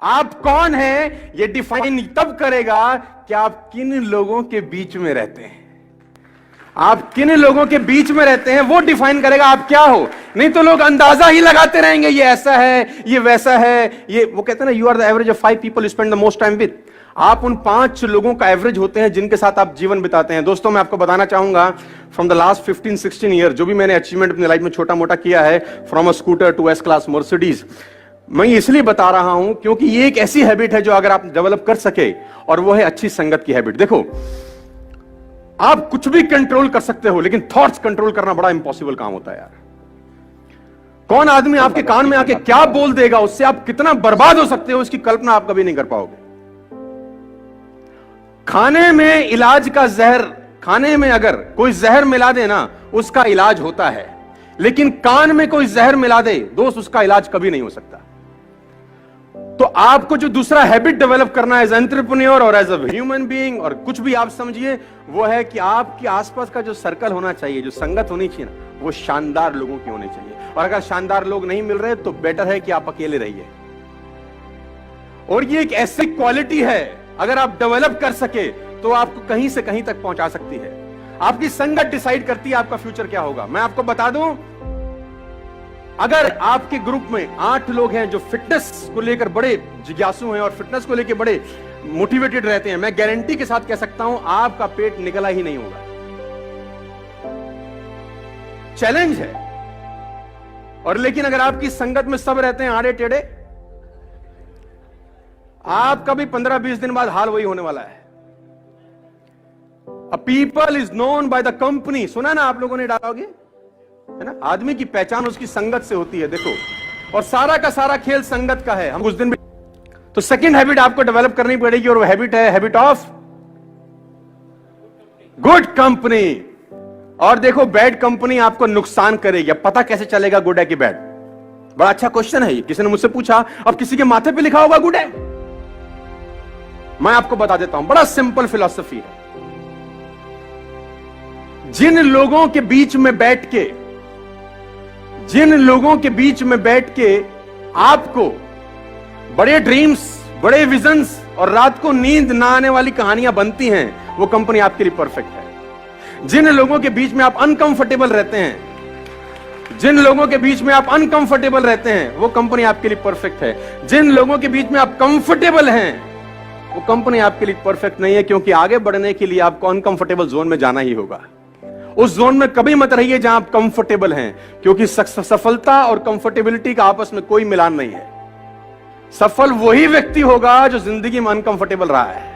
आप कौन हैं ये डिफाइन तब करेगा कि आप किन लोगों के बीच में रहते हैं। आप किन लोगों के बीच में रहते हैं वो डिफाइन करेगा आप क्या हो। नहीं तो लोग अंदाजा ही लगाते रहेंगे, ये ऐसा है, ये वैसा है, ये वो कहते हैं ना, you are the average of 5 people you spend the most time with. आप उन 5 लोगों का एवरेज होते हैं जिनके साथ आप जीवन बिताते हैं। दोस्तों मैं आपको बताना चाहूंगा, फ्रॉम द लास्ट 15-16 ईयर जो भी मैंने अचीवमेंट अपनी लाइफ में छोटा मोटा किया है, from a scooter to S class Mercedes, मैं इसलिए बता रहा हूं क्योंकि ये एक ऐसी हैबिट है जो अगर आप डेवलप कर सके, और वो है अच्छी संगत की हैबिट। देखो, आप कुछ भी कंट्रोल कर सकते हो, लेकिन थॉट्स कंट्रोल करना बड़ा इंपॉसिबल काम होता है यार। कौन आदमी आपके कान में आके क्या बोल देगा, उससे आप कितना बर्बाद हो सकते हो, इसकी कल्पना आप कभी नहीं कर पाओगे। खाने में इलाज का जहर, खाने में अगर कोई जहर मिला दे ना, उसका इलाज होता है, लेकिन कान में कोई जहर मिला दे दोस्त, उसका इलाज कभी नहीं हो सकता। तो आपको जो दूसरा हैबिट डेवलप करना है एज एंटरप्रेन्योर और एज अ ह्यूमन बीइंग, और कुछ भी आप समझिए, वो है कि आपके आसपास का जो सर्कल होना चाहिए, जो संगत होनी चाहिए ना, वो शानदार लोगों की होनी चाहिए। और अगर शानदार लोग नहीं मिल रहे तो बेटर है कि आप अकेले रहिए। और ये एक ऐसी क्वालिटी है, अगर आप डेवलप कर सके तो आपको कहीं से कहीं तक पहुंचा सकती है। आपकी संगत डिसाइड करती है आपका फ्यूचर क्या होगा। मैं आपको बता दूं, अगर आपके ग्रुप में 8 लोग हैं जो फिटनेस को लेकर बड़े जिज्ञासु हैं और फिटनेस को लेकर बड़े मोटिवेटेड रहते हैं, मैं गारंटी के साथ कह सकता हूं आपका पेट निकला ही नहीं होगा। चैलेंज है। और लेकिन अगर आपकी संगत में सब रहते हैं आड़े टेढ़े, आपका भी 15-20 दिन बाद हाल वही होने वाला है। A people is known by the company, सुना ना आप लोगों ने डालोगे, है ना? आदमी की पहचान उसकी संगत से होती है। देखो, और सारा का सारा खेल संगत का है। हम उस दिन भी तो सेकंड हैबिट आपको डेवलप करनी पड़ेगी, और वो हैबिट है हैबिट ऑफ गुड कंपनी। और देखो, बैड कंपनी आपको नुकसान करेगी। अब पता कैसे चलेगा गुड है कि बैड? बड़ा अच्छा क्वेश्चन है ये, किसी ने मुझसे पूछा। अब किसी के माथे पे लिखा होगा गुड है? मैं आपको बता देता हूं, बड़ा सिंपल फिलॉसफी है। जिन लोगों के बीच में बैठ के आपको बड़े ड्रीम्स, बड़े विजन्स और रात को नींद ना आने वाली कहानियां बनती हैं, वो कंपनी आपके लिए परफेक्ट है। जिन लोगों के बीच में आप अनकंफर्टेबल रहते हैं, वो कंपनी आपके लिए परफेक्ट है। जिन लोगों के बीच में आप कंफर्टेबल हैं, वो कंपनी आपके लिए परफेक्ट नहीं है, क्योंकि आगे बढ़ने के लिए आपको अनकंफर्टेबल जोन में जाना ही होगा। उस जोन में कभी मत रहिए जहां आप कंफर्टेबल हैं, क्योंकि सफलता और कंफर्टेबिलिटी का आपस में कोई मिलान नहीं है। सफल वही व्यक्ति होगा जो जिंदगी में अनकंफर्टेबल रहा है।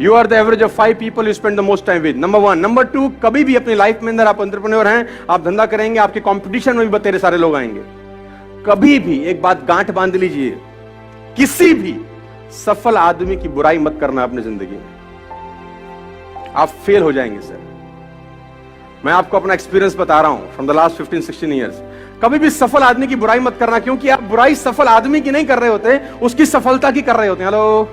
You are the average of 5 people you spend the most time with, number 1। Number 2, कभी भी अपनी लाइफ में अंदर आप एंटरप्रेन्योर हैं, आप धंधा करेंगे, आपके कंपटीशन में भी बतेरे सारे लोग आएंगे। कभी भी एक बात गांठ बांध लीजिए, किसी भी सफल आदमी की बुराई मत करना अपनी जिंदगी में, आप फेल हो जाएंगे सर। मैं आपको अपना एक्सपीरियंस बता रहा हूं फ्रॉम द लास्ट 15-16 ईयर्स। कभी भी सफल आदमी की बुराई मत करना, क्योंकि आप बुराई सफल आदमी की नहीं कर रहे होते, उसकी सफलता की कर रहे होते हैं। हेलो,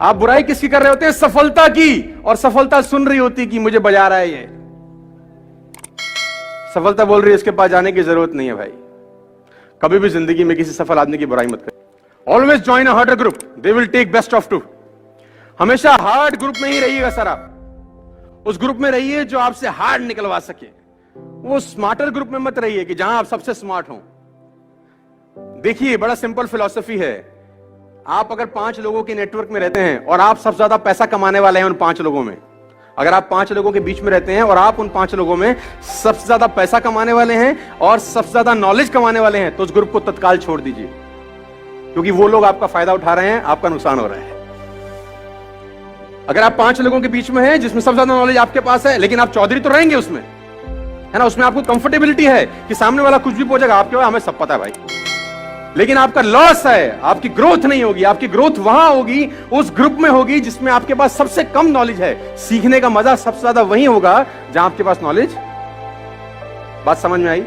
आप बुराई किसकी कर रहे होते हैं? सफलता की। और सफलता सुन रही होती कि मुझे बजा रहा है ये, सफलता बोल रही है इसके पास जाने की जरूरत नहीं है। भाई, कभी भी जिंदगी में किसी सफल आदमी की बुराई मत करें। Always join a harder group, they will take best of 2। हमेशा हार्ड ग्रुप में ही रहिएगा सर। आप उस ग्रुप में रहिए जो आपसे हार्ड निकलवा सके। वो स्मार्टर ग्रुप में मत रहिए कि जहां आप सबसे स्मार्ट हो। देखिए, बड़ा सिंपल फिलॉसफी है। आप अगर 5 लोगों के नेटवर्क में रहते हैं और आप सबसे ज्यादा पैसा कमाने वाले हैं उन 5 लोगों में, अगर आप 5 लोगों के बीच में रहते हैं और आप उन 5 लोगों में सबसे ज्यादा पैसा कमाने वाले हैं और सबसे ज्यादा नॉलेज कमाने वाले हैं, तो उस ग्रुप को तत्काल छोड़ दीजिए, क्योंकि वो लोग आपका फायदा उठा रहे हैं, आपका नुकसान हो रहा है। अगर आप 5 लोगों के बीच में हैं जिसमें सबसे ज्यादा नॉलेज आपके पास है, लेकिन आप चौधरी तो रहेंगे उसमें, है ना, उसमें आपको कंफर्टेबिलिटी है कि सामने वाला कुछ भी पूछेगा, आपके हमें सब पता है भाई, लेकिन आपका लॉस है, आपकी ग्रोथ नहीं होगी। आपकी ग्रोथ वहां होगी, उस ग्रुप में होगी जिसमें आपके पास सबसे कम नॉलेज है। सीखने का मजा सबसे ज्यादा वहीं होगा जहां आपके पास नॉलेज। बात समझ में आई?